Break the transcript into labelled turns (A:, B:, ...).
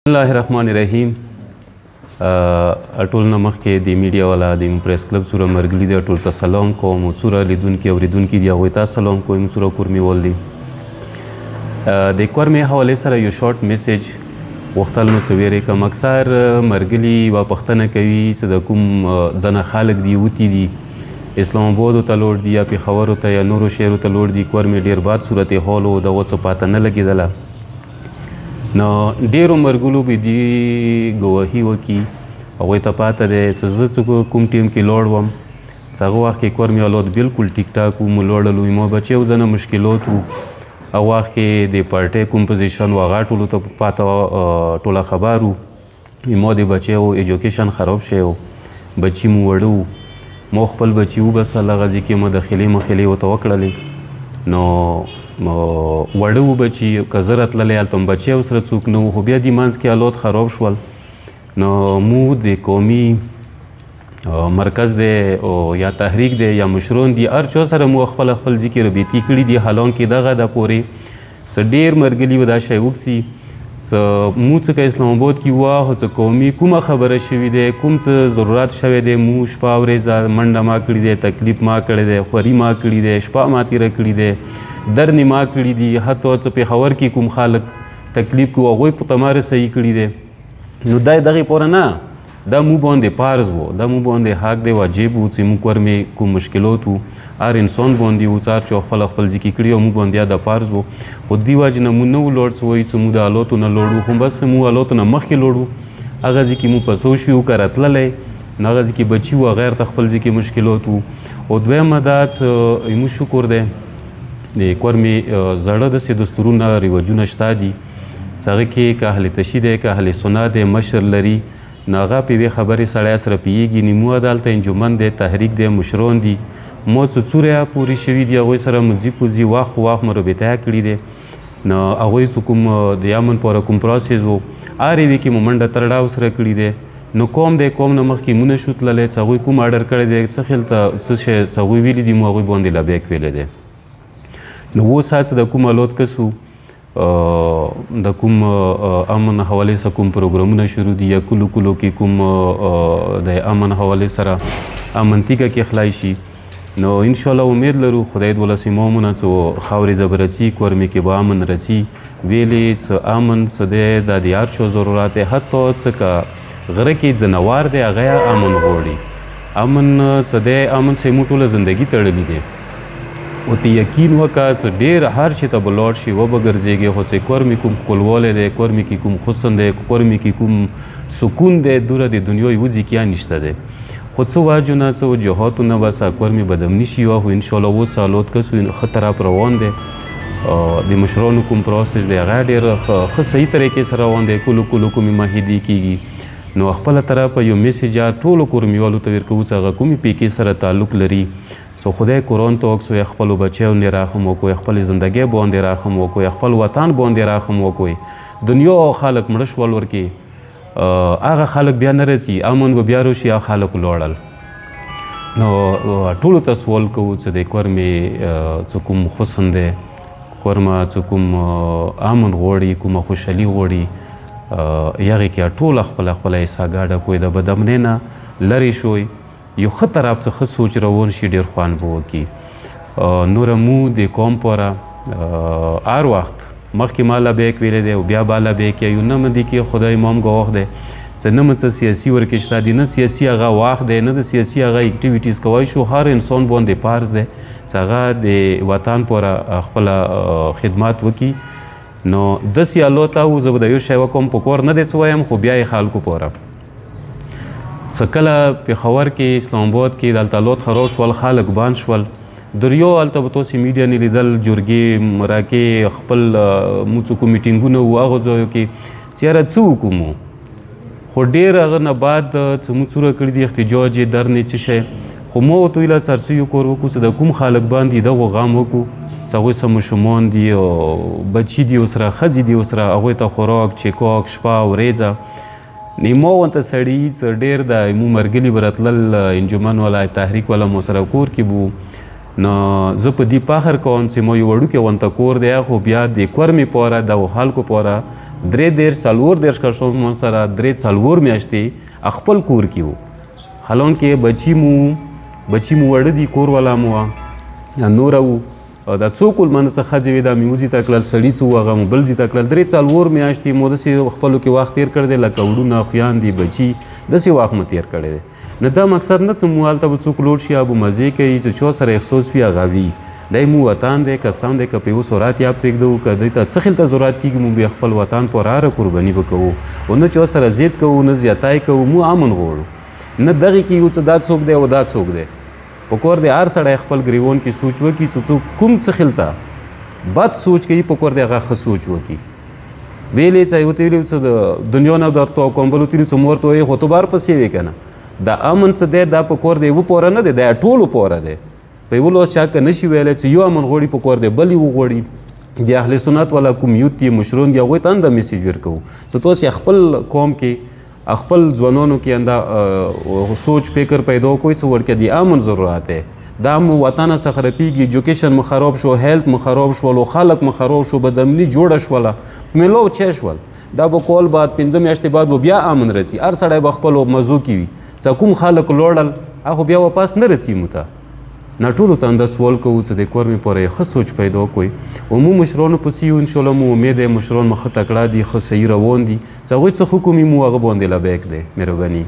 A: الله الرحمن الرحیم. ټول نه مخکې د میډیا والا د پریس کلب سوره مرګلي دی ټول ته سلام کوم او سوره لیدونکي اوریدونکي دی هغوی ته سلام کوم. سوره کورمي ول دی د کورمي حوالې سره یو شارټ میسیج غوښتل نو څه ویرې کوم. اکثر مرګلي یوه پوښتنه کوي چې د کوم ځنه خلک دي وتي دي اسلام آبادو ته لوړ دي یا پېښورو ته یا نورو شهرو ته لوړ دي. کورمي ډېر باد صورت حال و دغه څه پاته نه لګېدله. نو ډېرو مرګلو به دي ګواهي وکړي هغوی ته پاته دی چې زه څه کوم ټیم کې لوړ وم چې هغه وخت کې کورمي حالات بالکل ټیک ټاک وو. مو لوړلو ما بچې یو ځنه مشکلات وو. هغه وخت کې د پارټۍ کوم پوزیشن و هغه ټولو ته پاته ټوله خبر وو. ما د بچیو ایجوکیشن خراب شوی و، بچي مو وړه وو. ما خپل بچي وبسل هغه ځای کې ما داخلي مخلې ورته وکړلې. نو وړه و بچي که زه راتللی هلته هم بچی او سره څوک نه و، خو بیا دې منځ کې حالات خراب شول. نو مو د قومي مرکز دی او یا تحریک دی یا مشرون دي هر چا سره مو خپل ځای کې رابطې کړي دي. حالانکې دغه د پورې څه ډېر مرګلي به دا شی وکړي څه مو څه که اسلام آباد کې وه خو څه قومي کومه خبره شوې دی کوم څه ضرورت شوی دی مو شپه ورځ منډه ما کړې دی، تکلیف ما کړی دی، خوري ما کړي دی، شپه ما تېره کړي دی، درنې ما کړي دي. حتی څه پېښور کې کوم خلک تکلیف کوي هغوی په تماره صحیح کړي دی. نو دا دغې پوره نه دا مو باندې پارز و، دا مو باندې حق دی واجب و چې موږ ورمې کوم مشکلات و هر انسان باندې و چې هر چا خپل ځای کې کړي او موږ باندې دا پارز و. خو دې وجې نه مو نه و لوړ څه وایي چې موږ د حالاتو نه لوړ وو، خو بس موږ حالاتو نه مخکې لوړ وو. هغه ځای کې مو په سوچ وو که راتللی نو هغه ځای کې بچي وو غیر ته خپل ځای کې مشکلات وو. او دویمه دا چې زموږ شکر دی د کورمي زړه داسې دستورونه رواجونه شته دي چې هغه کې که اهل تشي دی که اهل سنت دی مشر لري نو هغه په یوې خبرې سړی سره پوهېږي. نو مو دلته انجمن دی تحریک دی مشران دي مو څه څوره پورې شوي دي هغوی سره مو ځي په ځي وخت په وخت مو رابطه کړي دی. نو هغوی څه کوم د امن پاره کوم پروسس و هر یوې کې مو منډه ترړاو سره کړي دی. نو کوم دی کوم نه مخکې مو نه شو تللی چې هغوی کوم اډر کړی دی څه خیل ته څه شی چې هغوی ویلي دي مو هغوی باندې لبیک ویلی دی. نو اوس هڅه د کوم حالات کسو د کوم امن حوالې سره کوم پروګرامونه شروع دي یا کلو کې کوم د امن حوالې سره امن تیږه کې خلای شي. نو انشاءالله امید لرو خدای د ولس امامونه څه خاورې زبه رسي کورمي کې به امن رسي. ویلې څه امن څه دی دا د هر چا ضرورت دی. حتی څه که غره کې ځناور دی هغه امن غواړي. امن څه دی امن سه مو ټوله زندګي تړلې دی. او ته یقین وکړه چې ډېر هر شي ته به لاړ شي وبه ګرځېږي خو چې کورمي کوم ښکلوالی دی کورمي کې کوم حسن دی کورمي کې کوم سکون دی دوره د دنیا یوه ځای کې نشته دی. خو څه وجونه څه وجوهاتونه بس کورمي بدامني شي وه خو انشاءالله اوس حالات کسو ښه طرف روان دی. د مشرانو کوم پروسس دی هغه ډېر ښه صحیح طریقې سره روان دی. کلو کومې معاهدې کېږي. نو خپله طرفه یو میسیج ټولو کورمیوالو ته ورکوو چې هغه کومې پیکې سره تعلق لري سو خدای قرآن ته وکړو خپلو بچیو نه راحم وکړو خپلې زندګۍ باندې راحم وکړو خپل وطن باندې راحم وکړو. دنیا او خلک مړه شول ورکې هغه خلک بیا نه رسي امن به بیا راشي هغه خلک ولاړل. نو ټولو ته سوال کوو چې د کورمي څه کوم حسن دی کورمه څه کوم امن غواړي کومه خوشحالي غواړي هغې کې ټوله خپله حصه ګاډه کوی د بدامنۍ نه لرې شوی یو ښه طرف څخه سوچ روان شي ډېر خوند به وکړي. نوره مو د قوم پاره هر وخت مخکې ما لبیک ویلی دی او بیا به لبیک یو نه مدي کې خدای امام ګواه دی چې نه څه سیاسي ورکې شته دي نه سیاسي هغه وخت دی نه د سیاسي هغه اکټیویټیز کوی شو. هر انسان باندې پارز دی چې هغه د وطن پاره خپله خدمات وکړي. نو داسې حالات او زه به د یو شی وکړم په کور نه دی څه وایم خو بیا یې خلکو پاره څه کله پېښور کې اسلام آباد کې دلته حالات خراب شول خلک بند شول دریو هلته به تاسې میډیا نه لیدل جرګې مراکې خپل مو څوکو میټینګونه وو هغو ځایو کې چې یاره څه وکړو خو ډېر هغه نه بعد څه مو څوره کړي دي احتجاج یې درنې څه شی خو ما ورته ویله څرسیو کور وکړو چې د کوم خلک باندې دغو غم وکړو چې هغوی څه ماشومان دي او بچي دي ورسره ښځې دي ورسره هغوی ته خوراک چیکاک شپه ورځه. نیمو ونته سړي څه ډېر د مو مرګلي به راتلل انجمن والا تحریک والا مو سره کور کې بو. نو زه په دې فخر کوم چې مو یو وړوکی ونته کور دی خو بیا د کورمي پاره د خلکو پاره 3 4 کسان سره 3 4 میاشتې خپل کور کې وو حالانکې بچي مو وړه دي کور والا مو وه نوره وو دا څوک ولمنه څه ښځې وې دا مې وځي ته کړل سړي څه وو هغه مو بل ځي ته کړل 3 4 میاشتې مو داسې خپلو کې وخت تېر کړی دی لکه وړونه خویاندې بچي داسې وخت مو تېر کړی دی نو دا مقصد نه څه مو هلته به څوک لوډ شي یا به مزې کوي چې چا سره احساس وي هغه وي دی مو وطن دی قسم دی که په یو سرعت یا پرېږدو که دوی ته څه خلته ضرورت کېږي مو بیا خپل وطن پورې هره قرباني به کوو او نه چا سره ضد کوو نه زیاتی کوو مو امن غواړو نه دغې کې یو څه دا څوک دی او دا څوک دی پکور دی هر سړی خپل ګریوان کې سوچ وکړي چې څوک کوم څه خلته بد سوچ کوي پکور دی هغه ښه سوچ وکړي ویلې څه ورته ویلي څه د دنیا نه درته وکړم بل ورته ویلي څه مو ورته وایي خو ته بار پسې وې که نه دا امن څه دی دا پکور دی یوه پوره نه دی دا ټولو پوره دی په یو لوس چا که نشي ویلی چې یو امن غواړي پکور دی بل یې وغواړي د اهل سنت والا کوم یوت دي مشرون دي هغوی ته هم دا میسیج ورکوو چې تاسې خپل قوم کې خپل ځوانانو کې اندا سوچ فکر پیدا کوئ چې ورکه د امن ضرورت دی دا مو وطن څخه رپیږي ایجوکیشن مو خراب شو هیلث مو خراب شول خلک مو خراب شو بدامني جوړه شوله میلو چه شول دا به کول بعد 5 میاشتې بعد به بیا امن رسي هر سړی به خپل مزو کې وي چې کوم خلک لوړل هغه بیا واپس نه رسي مو ته نه ټولو ته همدا سوال کوو چې د کور مې پورې ښه سوچ پیدا کړئ او مو مشرانو پسې یو انشاءالله مو امید دی مشران مو ښه تکړه دي ښه صحیح روان دي چې هغوی څه حکم مو هغه باندې لبیک دی مهرباني